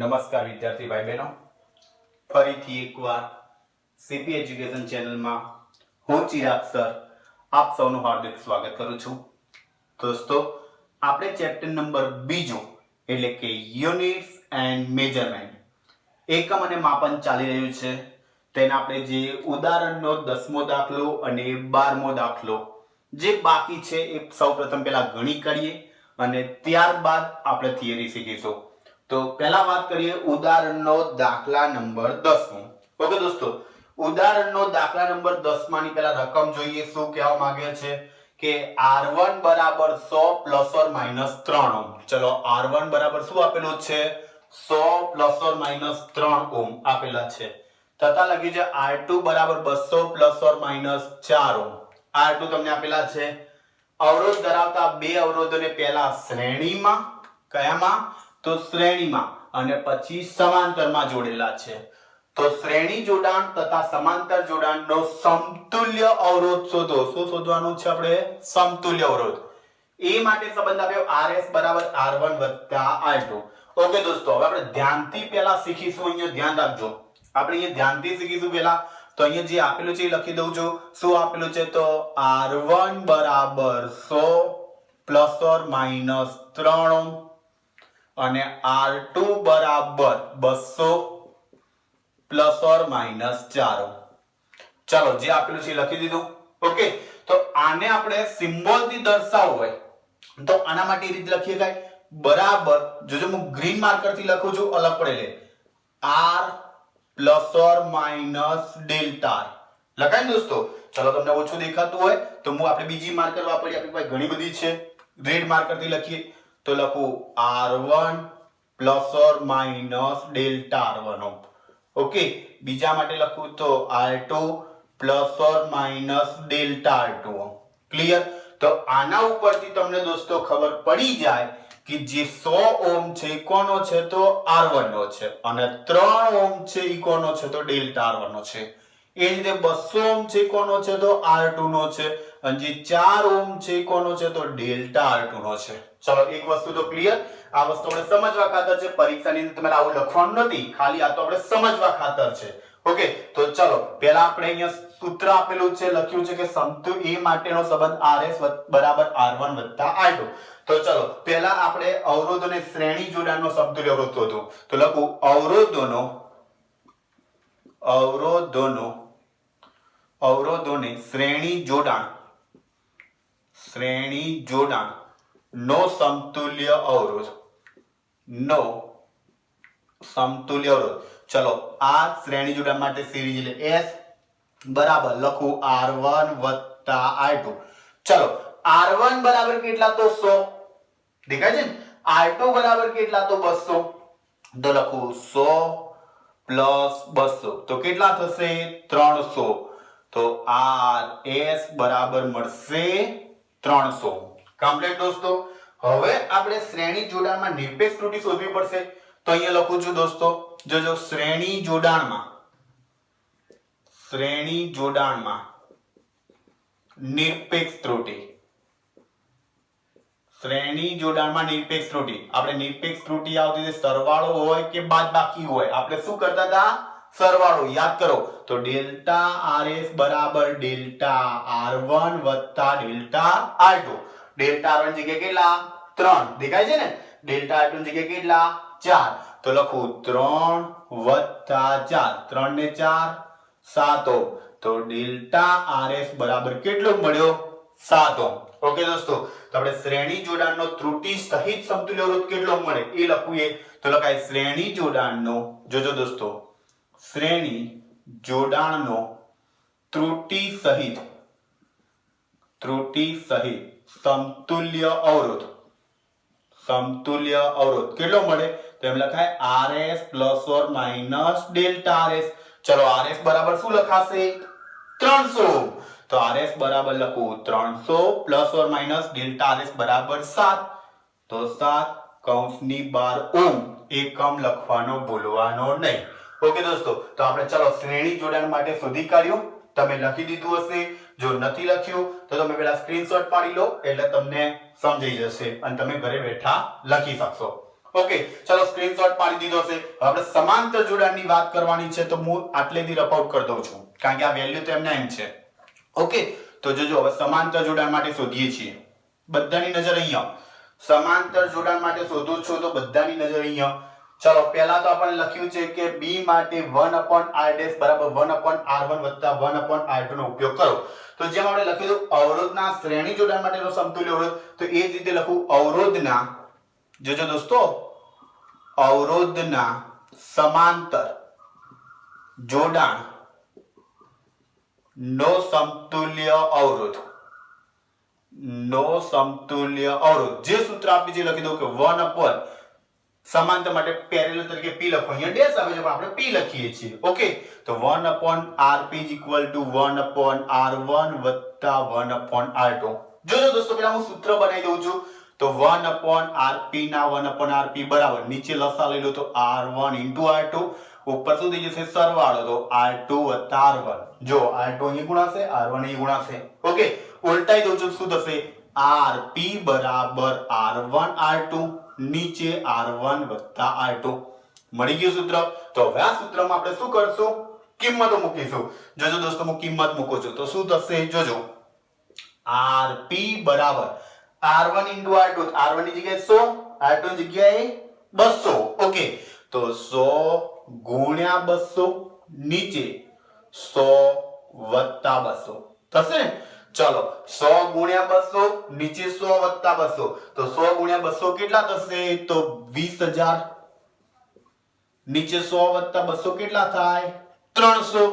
નમસ્કાર વિદ્યાર્થી ભાઈ બહેનો, ફરીથી એકવાર સીપી એજ્યુકેશન ચેનલમાં હું ચિરાગ સર આપ સૌનું હાર્દિક સ્વાગત કરું છું. દોસ્તો, આપણે ચેપ્ટર નંબર 2 એટલે કે યુનિટ્સ એન્ડ મેજરમેન્ટ એકમ અને માપન ચાલી રહ્યું છે. તેના આપણે જે ઉદાહરણનો 10મો દાખલો અને 12મો દાખલો જે બાકી છે એ સૌપ્રથમ પહેલા ગણી કરીએ અને ત્યારબાદ આપણે થિયરી શીખીશું. તો પહેલા વાત કરીએ ઉદાહરણનો દાખલા નંબર 10. ઓકે દોસ્તો, ઉદાહરણનો દાખલા નંબર 10 માની પહેલા રકમ જોઈએ. શું કહેવા માંગે છે કે R1 બરાબર 100 પ્લસ ઓર માઈનસ 3 ઓહ્મ. ચલો, R1 બરાબર શું આપેલું છે? 100 પ્લસ ઓર માઈનસ 3 ઓહ્મ આપેલા છે. તથા લખ્યું છે R2 બરાબર 200 plus or minus 4 ohm. R2 તમને આપેલા છે. અવરોધ ધરાવતા બે અવરોધોને પહેલા શ્રેણીમાં, કયામાં? તો શ્રેણીમાં અને પછી સમાંતરમાં જોડેલા છે. તો શ્રેણી જોડાણ તથા સમાંતર જોડાણનો સમતુલ્ય અવરોધ શોધો. શું શોધવાનું છે આપણે? સમતુલ્ય અવરોધ. એ માટે સંબંધ આપ્યો RS બરાબર R1 વત્તા R2. ઓકે દોસ્તો, હવે આપણે ધ્યાનથી પહેલા શીખીશું. અહીંયા ધ્યાન રાખજો, આપણે અહીંયા ધ્યાનથી શીખીશું પહેલા. તો અહીંયા જે આપેલું છે એ લખી દઉં છું. શું આપેલું છે? તો R1 બરાબર 100 પ્લસ ઓર માઈનસ 3 ઓહ્મ અને R2 બરાબર 200 પ્લસ ઓર માઈનસ 4 ઓહ્મ. ચાલો, જે આપેલું છે લખી દીધું. ઓકે, તો આને આપણે સિમ્બોલ થી દર્શાવવું હોય તો આના માટે એ રીતે લખીએ કાય બરાબર. જોજો, હું ગ્રીન માર્કર થી લખું છું, અલગ પડે લે. R plus or minus delta R લખાય ને દોસ્તો? ચલો, તમને ઓછું દેખાતું હોય તો હું આપણે બીજી માર્કર વાપરીએ. આપણી પાસે ઘણી બધી છે. રેડ માર્કર થી લખીએ તો લખું R1 plus or minus delta R1. Okay, બીજા માટે લખું તો R2 plus or minus delta R2. Clear? તો આના ઉપરથી તમને દોસ્તો ખબર પડી જાય કે જે 100 ઓહ્મ છે એ કોનો છે? તો R1 નો છે. અને 3 ઓહ્મ છે એ કોનો છે? તો ડેલ્ટા R1 નો છે. એ જ રીતે 200 ઓહ્મ છે કોનો છે? તો R2 નો છે. અને જે 4 ઓહ્મ છે કોનો છે? તો ડેલ્ટા R2 નો છે. ચલો, એક વસ્તુ તો ક્લિયર. આ વસ્તુ આપણે સમજવા ખાતર છે. પરીક્ષાની અંદર તમારે આવું લખવાનું નથી, ખાલી આ તો આપણે સમજવા ખાતર છે. ઓકે, તો ચલો, પહેલા આપણે અહીંયા સૂત્ર આપેલું છે, લખ્યું છે કે સમતુલ્ય એ માટેનો સંબંધ RS બરાબર R1 વત્તા R2. તો ચલો, પહેલા આપણે અવરોધોને શ્રેણી જોડાણનો સમતુલ્ય અવરોધ શોધો. તો લખું અવરોધોને શ્રેણી જોડાણ નો સમતુલ્ય અવરોધ. ચલો, આ શ્રેણી જોડાણ માટે સિરીઝ એટલે S બરાબર લખું R1 વત્તા R2. ચલો, R1 બરાબર કેટલા? તો 100. દેખાય છે ને? R2 બરાબર કેટલા? તો 200. તો લખું 100 પ્લસ 200 તો કેટલા થશે? 300. તો RS બરાબર મળશે 300. કમ્પ્લીટ દોસ્તો. હવે આપણે શ્રેણી જોડાણમાં નિરપેક્ષ ત્રુટિ શોધવી પડશે. તો અહીંયા લખું છું દોસ્તો, જોજો, શ્રેણી જોડાણમાં નિરપેક્ષ ત્રુટિ. આપણે નિરપેક્ષ ત્રુટિ આવતી છે સરવાળો હોય કે બાદબાકી હોય. આપણે શું કરતા હતા? સરવાળો. યાદ કરો તો ડેલ્ટા RS બરાબર ડેલ્ટા R1 વત્તા ડેલ્ટા R2. ડેલ્ટા R1 જગ્યાએ કેટલા? 3. દેખાય છે ને? ડેલ્ટા R2 જગ્યાએ કેટલા? 4. તો લખું 3 વત્તા 4. 3 ને 4 7 ઓહ્મ. તો ડેલ્ટા RS બરાબર કેટલો મળ્યો? 7 ઓહ્મ. ઓકે દોસ્તો, તો આપણે શ્રેણી જોડાણનો ત્રુટિ સહિત સમતુલ્ય અવરોધ કેટલો મળે એ લખવું. તો લખાય શ્રેણી જોડાણનો, જોજો દોસ્તો, શ્રેણી જોડાણનો ત્રુટિ સહિત સમતુલ્ય અવરોધ કેટલો મળે? તો એમ લખાય RS plus or minus delta RS. ચલો, RS બરાબર શું લખાશે? 300. તો RS બરાબર લખું 300 plus or minus delta RS બરાબર 7. તો 7 કૌંસની બહાર ઓહ્મ એકમ લખવાનો ભૂલવાનો નહીં. ઓકે દોસ્તો, તો આપણે ચલો શ્રેણી જોડાણ માટે શોધી કાઢ્યું. તમે લખી દીધું હશે. જો નથી લખ્યું તો તમે પહેલા સ્ક્રીનશોટ પાડી લો એટલે તમને સમજાઈ જશે અને તમે ઘરે બેઠા લખી શકશો. ઓકે, ચલો સ્ક્રીનશોટ પાડી દીધો છે. આપણે સમાંતર જોડાણની વાત કરવાની છે તો હું આટલેથી રફ આઉટ કરી દઉં છું કારણ કે આ વેલ્યુ તો એમને એમ છે. ઓકે, તો જોજો હવે સમાંતર જોડાણ માટે શોધીએ છીએ. બધાની નજર અહીંયા. સમાંતર જોડાણ માટે શોધું છું તો બધાની નજર અહીંયા. ચલો પહેલા તો આપણે લખ્યું છે કે b માટે 1/r' બરાબર 1/r1 વત્તા 1/r2 નો ઉપયોગ કરો. તો જેમ આપણે લખ્યું હતું અવરોધના શ્રેણી જોડાણ માટેનો સમતુલ્ય અવરોધ, તો એ જ રીતે લખું અવરોધના, જોજો દોસ્તો, અવરોધના સમાંતર જોડાણ નો સમતુલ્ય અવરોધ, નો સમતુલ્ય અવરોધ. જે સૂત્ર આપી છે લખી દઉં કે 1 સમાંતર માટે પેરેલલ તરીકે p લખો. અહીંયા ડેશ આવે છે પણ આપણે p લખીએ છીએ. ઓકે, તો 1/rp = 1/r1 વત્તા 1/r2. જોજો દોસ્તો પહેલા હું સૂત્ર બનાવી દઉં છું. તો 1/rp ના 1/rp બરાબર નીચે લસા લઈ લો તો r1 * r2, ઉપર શું થઈ જશે સરવાળો તો r2 + r1. જો r2 અહીં ગુણાશે, r1 અહીં ગુણાશે. ઓકે, ઉલટાઈ દઉં છું, શું થશે rp બરાબર r1 r2 નીચે r1 + r2. મળી ગયું સૂત્ર. તો હવે આ સૂત્રમાં આપણે શું કરશું, કિંમતો મૂકીશું. જોજો દોસ્તો હું કિંમત મૂકું છું તો શું થશે, જોજો rp બરાબર r1 * r2, r1 ની જગ્યાએ 100, r2 ની જગ્યાએ 200. ઓકે, તો 100 ગુણ્યા 200 નીચે 100 વત્તા 200 થશે. ચલો 100 ગુણ્યા 200 નીચે 100 વત્તા 200, તો 100 ગુણ્યા 200 કેટલા થશે, તો 20000. નીચે 100 વત્તા 200 કેટલા થાય, 300.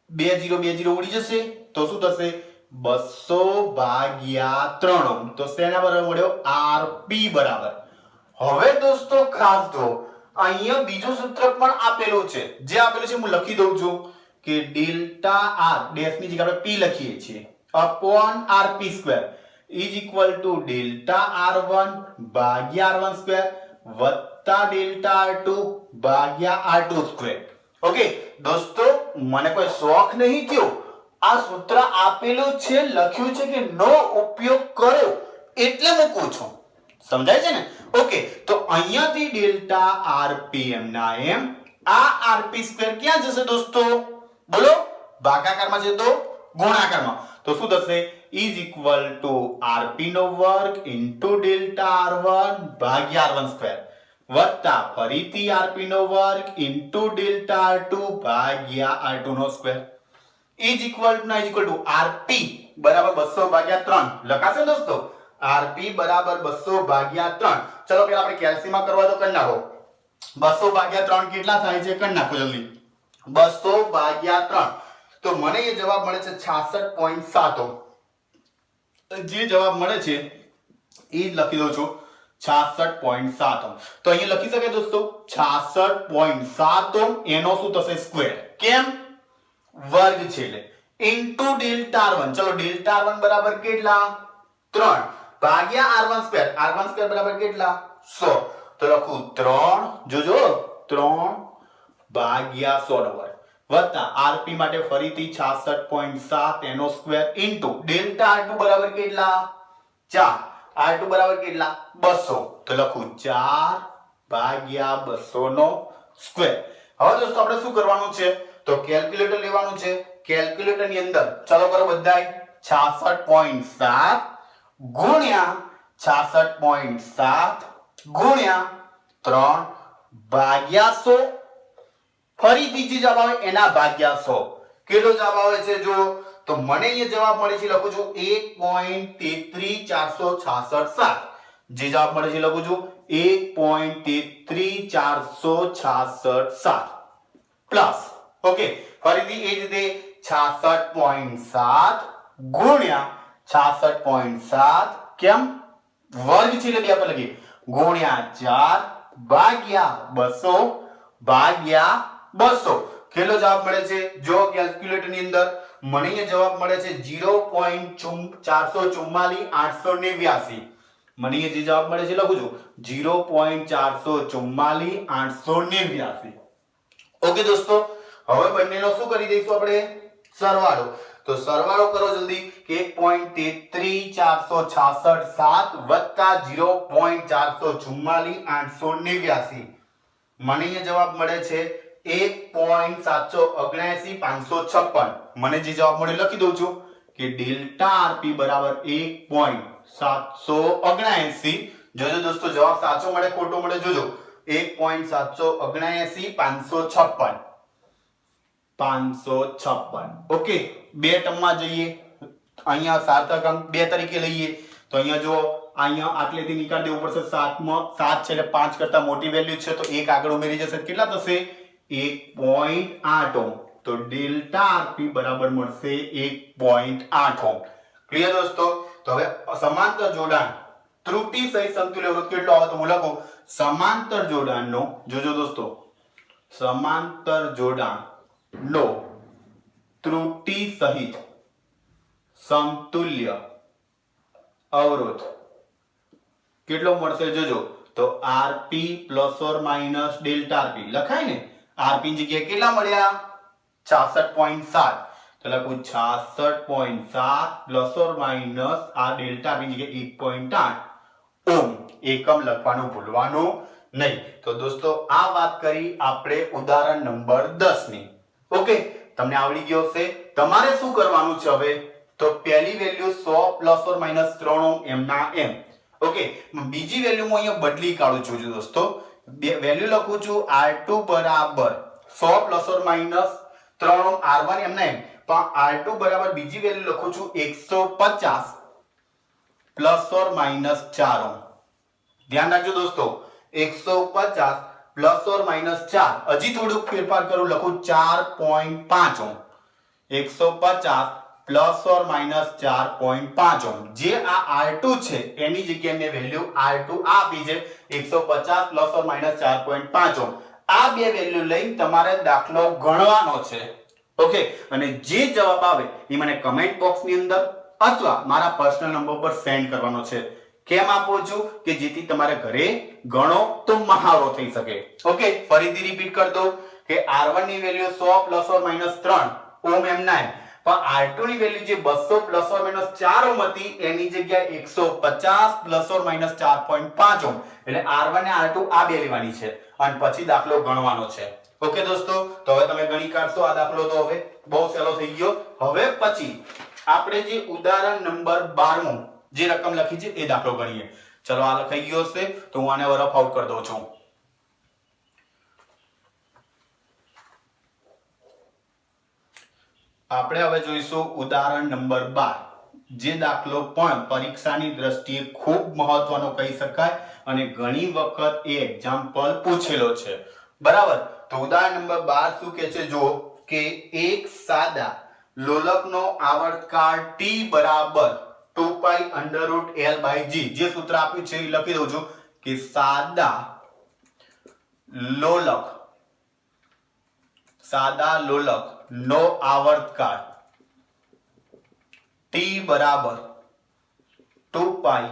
2 0 2 0 ઉડી જશે તો શું થશે, 200 ભાગ્યા 3. તો શેના બરાબર મળ્યો, rp બરાબર. હવે દોસ્તો ખાસ જો અહીંયા બીજું સૂત્ર પણ આપેલું છે. જે આપેલું છે હું લખી દઉં છું કે ડેલ્ટા r ડેશ ની જગ્યાએ આપણે p લખીએ છીએ upon rp² = ડેલ્ટા r1 ભાગ્યા r1² વત્તા ડેલ્ટા r2 ભાગ્યા r2². ઓકે દોસ્તો, મને કોઈ શોખ નહીં થયો, આ સૂત્ર આપેલું છે, લખ્યું છે કે નો ઉપયોગ કર્યો એટલે મૂકું છું. સમજાય છે ને? ઓકે, તો અહીંયાથી ડેલ્ટા rpm ના એમ આ rp² ક્યાં જશે દોસ્તો, બોલો, ભાગાકારમાં છે તો ગુણાકારમાં. તો શું થશે, = rp² * ડેલ્ટા r1 ભાગ્યા r1² વત્તા ફરીથી rp² * ડેલ્ટા r2 ભાગ્યા r2². rp બરાબર 200 ભાગ્યા 3 લખાશે દોસ્તો. rp બરાબર 200 ભાગ્યા 3. ચલો પહેલા આપણે કેલ્સીમાં કરવા તો કરી નાખો. 200 ભાગ્યા 3 કેટલા થાય છે, કરી નાખો જલ્દી. 200 ભાગ્યા 3 તો મને એ જવાબ મળે છે 66.7. જે જવાબ મળે છે એ જ લખી દઉં છું 66.7. તો અહીંયા લખી શકાય દોસ્તો 66.7 એનો શું થશે સ્ક્વેર. કેમ, વર્ગ છે એટલે ઇન્ટુ ડેલ્ટા r1. ચલો ડેલ્ટા r1 બરાબર કેટલા, 3 ભાગ્યા r1². r1² બરાબર કેટલા, 100. તો લખું 3, જોજો 3 ભાગ્યા 100 વત્તા rp માટે ફરીથી 66.7 એનો સ્ક્વેર ઇન્ટુ ડેલ્ટા r2 બરાબર કેટલા, 4, r2 બરાબર કેટલા, 200. તો લખું 4 ભાગ્યા 200 નો સ્ક્વેર. હવે દોસ્તો આપણે શું કરવાનું છે, તો કેલ્ક્યુલેટર લેવાનું છે. કેલ્ક્યુલેટર ની અંદર ચાલો કરો બધાય 66.7 ગુણ્યા 66.7 ગુણ્યા 3 ભાગ્યા 100, ફરીથી જે જવાબ આવે એના ભાગ્યા 100. કેટલો જવાબ આવે છે જો, તો મને અહીંયા જવાબ મળે છે, લખું છું 1.33466. જે જવાબ મળે છે લખું છું 1.33466 પ્લસ. ઓકે, ફરીથી એ જ રીતે 66.7 ગુણ્યા 66.7 કેમ વર્ગ છે એટલે બે આપણે લખીએ ગુણ્યા 4 ભાગ્યા 200 ભાગ્યા 200. કેટલો જવાબ મળે છે, જો કેલ્ક્યુલેટર ની અંદર મને અહીંયા જવાબ મળે છે 0.444889. મને અહીંયા જે જવાબ મળે છે લખું છું 0.444889. ઓકે દોસ્તો, હવે બંનેનો શું કરી દઈશું આપણે, સરવાળો. તો સરવાળો કરો જલ્દી કે 1.33466 7 વત્તા 0.444 889 મને અહીંયા જવાબ મળે છે 1.779 556 મને જે જવાબ મળે લખી દઉં છું કે ડેલ્ટા આરપી બરાબર 1.779 જોજો દોસ્તો જવાબ સાચો મળે ખોટો મળે જોજો 1.779 556 ઓકે બે ટર્મમાં જઈએ અહીંયા સાર્થક અંક 2 તરીકે લઈએ તો અહીંયા જો અહીંયા આટલેથી નીકાળી દેવું પડશે 7 માં 7 છે એટલે 5 કરતા મોટી વેલ્યુ છે તો 1 આગળ ઉમેરી જશે કેટલા થશે 1.8 ઓહ્મ તો ડેલ્ટા આરપી બરાબર મળશે 1.8 ઓહ્મ ક્લિયર દોસ્તો તો હવે સમાંતર જોડાણ ત્રુટિ સહિત સમતુલ્ય અવરોધ કેટલો આવે તો હું લખું સમાંતર જોડાણનો જોજો દોસ્તો સમાંતર જોડાણનો ત્રુટિ સહિત સમતુલ્ય અવરોધ કેટલો મળશે જોજો તો RP plus or minus delta RP લખાય ને આરપી ની જગ્યાએ કેટલા મળ્યા 66.7 તો લખું 66.7 પ્લસ ઓર માઈનસ આ ડેલ્ટા આરપી ની જગ્યાએ 1.8 ઓહ્મ એકમ લખવાનું ભૂલવાનું નહીં તો દોસ્તો આ વાત કરી આપણે ઉદાહરણ નંબર 10 ની ઓકે તમને આવડી ગયો છે તમારે શું કરવાનું છે હવે તો પહેલી value 100 plus or minus 3 ohm એમ ના એમ ઓકે બીજી વેલ્યુ હું અહીંયા બદલી કાઢું છું દોસ્તો વેલ્યુ લખું છું R2 બરાબર 100 plus or minus 3 ohm R1 એમ ના એમ પણ R2 બરાબર બીજી વેલ્યુ લખું છું 150 પ્લસ ઓર માઈનસ 4 ઓહ્મ ધ્યાન રાખજો દોસ્તો 150 પ્લસ ઓર માઈનસ 4 હજી થોડુંક ફેરફાર કરું લખું 4.5 ohm 150 plus or minus 4.5 ohm જે આ R2 છે એની જગ્યાએ મેં વેલ્યુ R2 આપી છે 150 પ્લસ ઓર માઈનસ 4.5 ઓહ્મ આ બે વેલ્યુ લઈને તમારે દાખલો ગણવાનો છે ઓકે અને જે જવાબ આવે એ મને કમેન્ટ બોક્સ ની અંદર અથવા મારા પર્સનલ નંબર પર સેન્ડ કરવાનો છે કેમ આપો છું કે જેથી તમારે ઘરે ગણો તો મહાવરો થઈ શકે ઓકે ફરીથી રિપીટ કરી દઉં કે R1 ની value 100 plus or minus 3 ohm એમ ના પણ R2 ની વેલ્યુ જે 200 પ્લસ ઓર માઈનસ 4 ઓહ્મ હતી એની જગ્યાએ 150 પ્લસ ઓર માઈનસ 4.5 ઓહ્મ એટલે R1 ને R2 આ બે લેવાની છે અને પછી દાખલો ગણવાનો છે ઓકે દોસ્તો તો હવે તમે ગણી કાઢશો આ દાખલો તો હવે બહુ સહેલો થઈ ગયો હવે પછી આપણે જે ઉદાહરણ નંબર 12 જે રકમ લખી છે એ દાખલો ગણીએ ચલો આ લખાઈ ગયો છે તો હું આને રફ આઉટ કરી દઉં છું આપણે હવે જોઈશું ઉદાહરણ નંબર 12 જે દાખલો પણ પરીક્ષાની દ્રષ્ટિએ ખૂબ મહત્વનો કહી શકાય અને ઘણી વખત એ એક્ઝામ્પલ પૂછેલો છે બરાબર તો ઉદાહરણ નંબર 12 શું કહે છે જો કે એક સાદા લોલકનો આવર્તકાળ t બરાબર 2 પાઈ અંડર રૂટ l/g જે સૂત્ર આપ્યું છે એ લખી દઉં છું કે સાદા લોલક નો આવર્તકાળ t બરાબર 2 પાઈ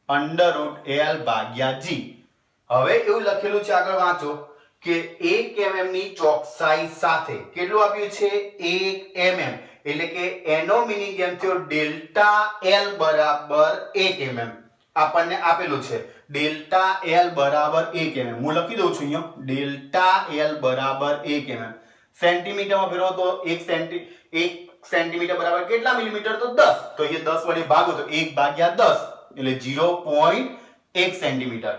અંડર રૂટ l/g હવે એવું લખેલું છે આગળ વાંચો કે 1 mm ની ચોકસાઈ સાથે કેટલું આપ્યું છે 1 mm એટલે કે એનો મીનિંગ એમ થયો ડેલ્ટા l બરાબર 1 mm આપણને આપેલું છે ડેલ્ટા l બરાબર 1 mm હું લખી દઉં છું અહીંયા ડેલ્ટા l બરાબર 1 mm સેન્ટીમીટરમાં ફેરવો તો 1 સેન્ટીમીટર બરાબર કેટલા મિલીમીટર તો 10 તો અહીંયા 10 વડે ભાગો તો 1/10 એટલે 0.1 સેન્ટીમીટર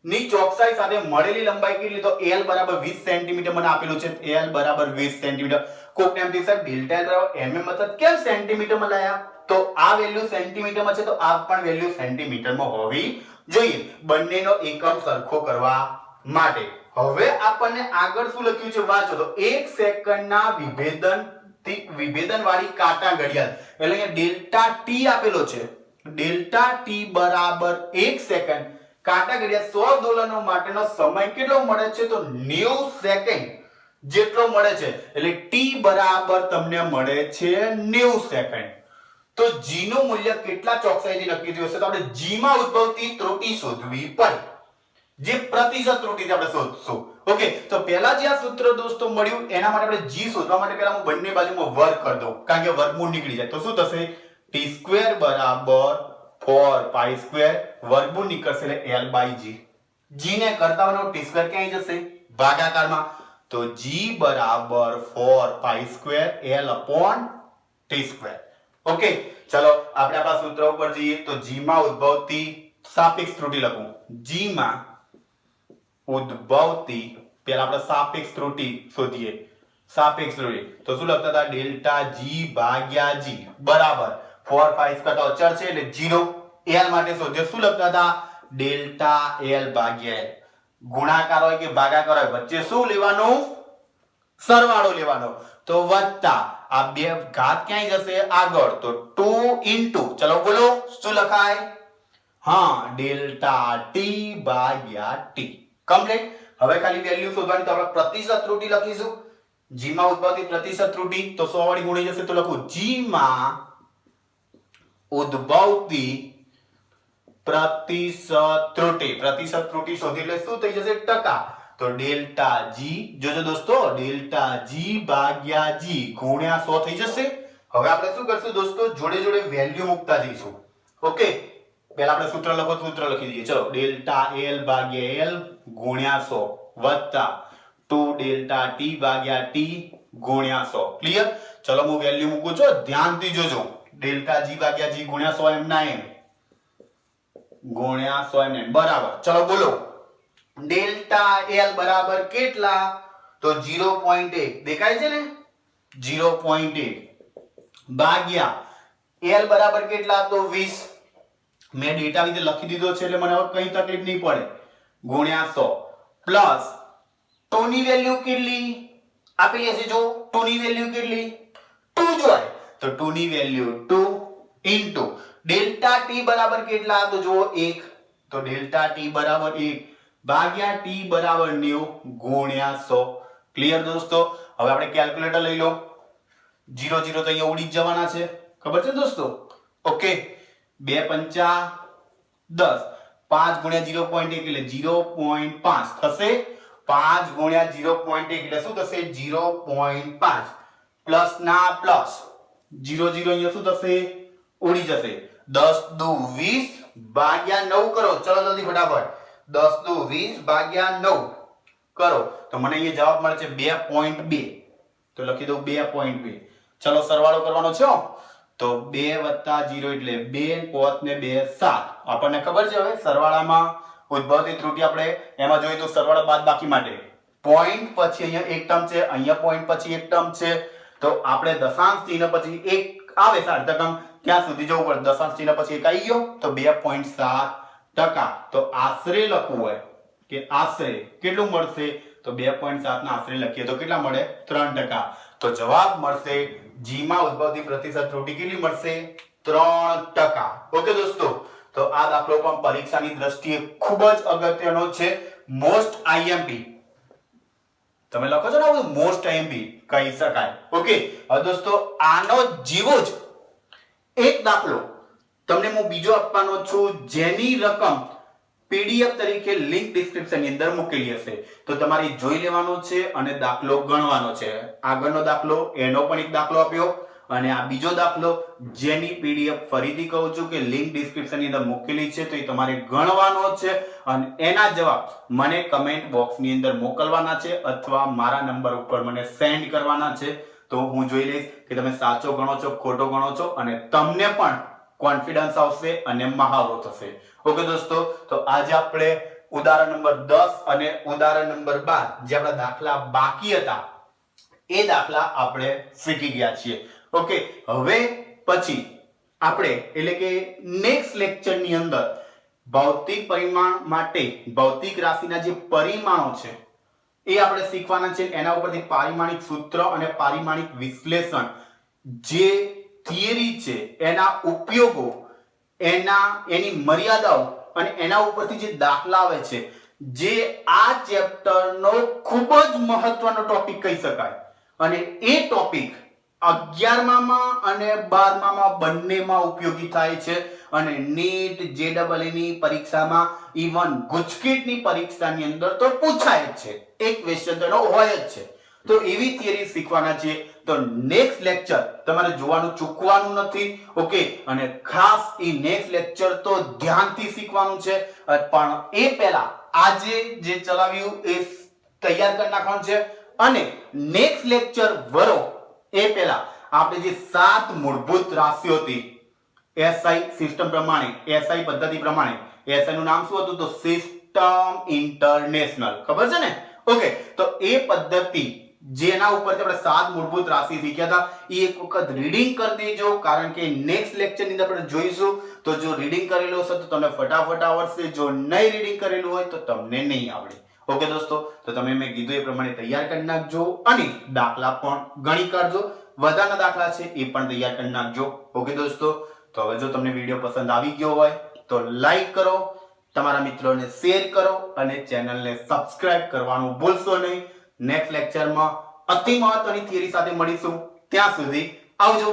ની ચોકસાઈ સાથે મળેલી લંબાઈ કેટલી તો l બરાબર 20 સેન્ટીમીટર મને આપેલું છે l બરાબર 20 સેન્ટીમીટર કોક ટાઈમ થી સર ડેલ્ટા l બરાબર mm મતલબ કેમ સેન્ટીમીટર માં લાયા તો આ વેલ્યુ સેન્ટીમીટર માં છે તો આ પણ વેલ્યુ સેન્ટીમીટર માં હોવી જોઈએ બંનેનો એકમ સરખો કરવા માટે હવે આપણને આગળ શું લખ્યું છે વાંચો તો 1 સેકન્ડના વિભેદન વાળી કાંટા ઘડિયાળ એટલે અહીંયા ડેલ્ટા t આપેલો છે ડેલ્ટા t બરાબર 1 સેકન્ડ કાંટા ઘડિયાળ 100 દોલનો માટેનો સમય કેટલો મળે છે તો 90 સેકન્ડ જેટલો મળે છે એટલે t બરાબર તમને મળે છે 90 સેકન્ડ તો g નું મૂલ્ય કેટલા ચોકસાઈથી નક્કી થયું હશે તો આપણે g માં ઉદ્ભવતી ત્રુટિ શોધવી પડે જે પ્રતિશત ત્રુટિ આપણે શોધશું. ઓકે, તો પહેલા જે આ સૂત્ર દોસ્તો મળ્યું એના માટે આપણે g શોધવા માટે પહેલા હું બંને બાજુમાં વર્ગ કરી દઉં, કારણ કે વર્ગમૂળ નીકળી જાય. તો શું થશે? t² બરાબર 4π² વર્ગમૂળ નીકળશે એટલે l/g. g ને કરતા હોવાનો t² ક્યાં જશે? ભાગાકારમાં. તો g બરાબર 4π² l/t². ઓકે, ચલો આપણે આપણા સૂત્ર ઉપર જઈએ. તો g માં ઉદ્ભવતી સાપેક્ષ ત્રુટિ લખું. g માં ઉદ્ભવતી, પહેલા આપણે સાપેક્ષ ત્રુટિ શોધીએ. સાપેક્ષ ત્રુટિ તો શું લખતા હતા? ડેલ્ટા g ભાગ્યા g બરાબર 4π² તો અચળ છે એટલે 0. l માટે શોધ્યો. શું લખતા હતા? ડેલ્ટા l ભાગ્યા l. ગુણાકાર હોય કે ભાગાકાર હોય, વચ્ચે શું લેવાનું? સરવાળો લેવાનો. તો વત્તા આ બે ઘાત ક્યાંય જશે? આગળ. તો 2 into, ચલો બોલો શું લખાય? હા, ડેલ્ટા t ભાગ્યા t. કમ્પ્લીટ. હવે ખાલી વેલ્યુ શોધવાની. તો આપણે પ્રતિશત ત્રુટિ લખીશું. g માં ઉદ્ભવતી પ્રતિશત ત્રુટિ તો 100 વડે ગુણી જશે. તો લખું g માં ઉદ્ભવતી પ્રતિશત ત્રુટિ. પ્રતિશત ત્રુટિ શોધી એટલે શું થઈ જશે? ટકા. તો ડેલ્ટા g, જોજો દોસ્તો, ડેલ્ટા g ભાગ્યા g ગુણ્યા 100 થઈ જશે. હવે આપણે શું કરશું દોસ્તો? જોડે જોડે વેલ્યુ મૂકતા જઈશું. ઓકે, પહેલા આપણે સૂત્ર લખો. સૂત્ર લખી દઈએ. ચલો, ડેલ્ટા l ભાગ્યા l ગુણ્યા 100 વત્તા 2 ડેલ્ટા t ભાગ્યા t ગુણ્યા 100. ક્લિયર? ચલો હું વેલ્યુ મૂકું છું, ધ્યાનથી જોજો. ડેલ્ટા g ભાગ્યા g ગુણ્યા 100 એમ ના એમ ગુણ્યા 100 એમ બરાબર. ચલો બોલો, ડેલ્ટા l બરાબર કેટલા? તો 0.1. દેખાય છે ને? 0.1 ભાગ્યા l બરાબર કેટલા? તો 20. મેં ડેટા રીતે લખી દીધો છે એટલે મને હવે કઈ તકલીફ નહીં પડે. ગુણ્યા 100 પ્લસ 2 ની વેલ્યુ કેટલી આપેલી હશે? જો 2 ની વેલ્યુ કેટલી? 2 જોય. તો 2 ની વેલ્યુ 2 ઇન્ટુ ડેલ્ટા t બરાબર કેટલા? તો જો 1. તો ડેલ્ટા t બરાબર 1 ભાગ્યા t બરાબર 90 ગુણ્યા 100. ક્લિયર દોસ્તો? હવે આપણે કેલ્ક્યુલેટર લઈ લો. 0 0 તો અહીંયા ઉડી જવાના છે, ખબર છે દોસ્તો? ઓકે, 2 5 10. 5 ગુણ્યા 0.1 એટલે 0.5 થશે. 5 ગુણ્યા 0.1 એટલે શું થશે? 0.5 પ્લસ ના પ્લસ 0 0 અહીંયા શું થશે? ઉડી જશે. 10 દુ 20 ભાગ્યા 9 કરો. ચલો જલ્દી ફટાફટ. 10 દુ 20 ભાગ્યા 9 કરો તો મને અહીંયા જવાબ મળે છે 2.2. તો લખી દઉં 2.2. ચલો સરવાળો કરવાનો છે. તો 2 + 0 એટલે 2 5 ને 2 7. આપણને ખબર છે હવે સરવાળામાં ઉદ્ભવતી ત્રુટિ આપણે એમાં જોઈએ તો સરવાળા બાદબાકી માટે પોઈન્ટ પછી અહીંયા એક ટર્મ છે, અહીંયા પોઈન્ટ પછી એક ટર્મ છે. તો આપણે દશાંશ ચિહ્ન પછી એક આવે સાર્થકમ ત્યાં સુધી જવું પડે. દશાંશ ચિહ્ન પછી એક આવી ગયો તો 2.7%. તો આશરે લખવું હોય કે આશરે કેટલું મળશે? તો 2.7 ના આશરે લખીએ તો કેટલા મળે? 3%. તો જવાબ મળશે g માં ઉદ્ભવતી પ્રતિશત ત્રુટિ કેટલી મળશે? 3%. ઓકે દોસ્તો, તો આ દાખલો પણ પરીક્ષાની દ્રષ્ટિએ ખૂબ જ અગત્યનો છે. મોસ્ટ IMP તમે લખો છો ને, મોસ્ટ IMP કહી શકાય. ઓકે, હવે દોસ્તો આનો જીવો જ એક દાખલો તમને હું બીજો આપવાનો છું, જેની રકમ PDF તરીકે લિંક ડિસ્ક્રિપ્શન ની અંદર મૂકેલી હશે. તો તમારે જોઈ લેવાનો છે અને દાખલો ગણવાનો છે. આગળનો દાખલો એનો પણ એક દાખલો આપ્યો અને આ બીજો દાખલો જેની PDF ફરીથી કહું છું કે લિંક ડિસ્ક્રિપ્શન ની અંદર મૂકેલી છે. તો એ તમારે ગણવાનો છે અને એના જવાબ મને કમેન્ટ બોક્સ ની અંદર મોકલવાના છે અથવા મારા નંબર ઉપર મને સેન્ડ કરવાના છે. તો હું જોઈ લઈશ કે તમે સાચો ગણો છો, ખોટો ગણો છો અને તમને પણ કોન્ફિડન્સ આવશે અને મહાવરો થશે. ઓકે દોસ્તો, તો આજે આપણે ઉદાહરણ નંબર 10 અને ઉદાહરણ નંબર 12 જે આપણા દાખલા બાકી હતા એ દાખલા આપણે શીખી ગયા છીએ. ઓકે, હવે પછી આપણે એટલે કે નેક્સ્ટ લેક્ચર ની અંદર ભૌતિક પરિમાણ માટે ભૌતિક રાશિના જે પરિમાણો છે એ આપણે શીખવાના છે. એના ઉપરથી પારિમાણિક સૂત્ર અને પારિમાણિક વિશ્લેષણ જે થિયરી છે એના ઉપયોગો, એની મર્યાદાઓ અને એના ઉપરથી જે દાખલા આવે છે, જે આ ચેપ્ટરનો ખૂબ જ મહત્વનો ટોપિક કહી શકાય. અને એ ટોપિક 11માં અને 12માં બંનેમાં ઉપયોગી થાય છે અને નીટ JEE ની પરીક્ષામાં ઇવન ગુજકેટની પરીક્ષાની અંદર તો પૂછાય જ છે, એક ક્વેશ્ચન તો એનો હોય જ છે. તો એવી થિયરી શીખવાના છે. તો નેક્સ્ટ લેક્ચર તમારે જોવાનું ચૂકવાનું નથી. ઓકે, અને ખાસ એ નેક્સ્ટ લેક્ચર તો ધ્યાનથી શીખવાનું છે. પણ એ પહેલા આજે જે ચલાવ્યું એ તૈયાર કરી નાખવાનું છે અને નેક્સ્ટ લેક્ચર વરો એ પહેલા આપણે જે 7 મૂળભૂત રાશિઓ હતી એસઆઈ સિસ્ટમ પ્રમાણે, એસઆઈ પદ્ધતિ પ્રમાણે, એસઆઈ નું નામ શું હતું? તો સિસ્ટમ ઇન્ટરનેશનલ, ખબર છે ને? ઓકે, તો એ પદ્ધતિ જેના ઉપરથી આપણે 7 મૂળભૂત રાશિ શીખ્યા હતા એ એક વખત રીડિંગ કરી દેજો, કારણ કે નેક્સ્ટ લેક્ચર ની અંદર આપણે જોઈશું. તો જો રીડિંગ કરેલું હશે તો તમને ફટાફટ આવડશે, જો નહીં રીડિંગ કરેલું હોય તો તમને નહીં આવડે. ઓકે દોસ્તો, તો તમે મેં કીધું એ પ્રમાણે તૈયાર કરી નાખજો અને દાખલા પણ ગણી કાઢજો. વધારાના દાખલા છે એ પણ તૈયાર કરી નાખજો. ઓકે દોસ્તો, તો હવે જો તમને વિડીયો પસંદ આવી ગયો હોય તો લાઈક કરો, તમારા મિત્રોને શેર કરો અને ચેનલને સબસ્ક્રાઇબ કરવાનું ભૂલશો નહીં. નેક્સ્ટ લેક્ચરમાં અતિ મહત્વની થિયરી સાથે મળીશું. ત્યાં સુધી આવજો.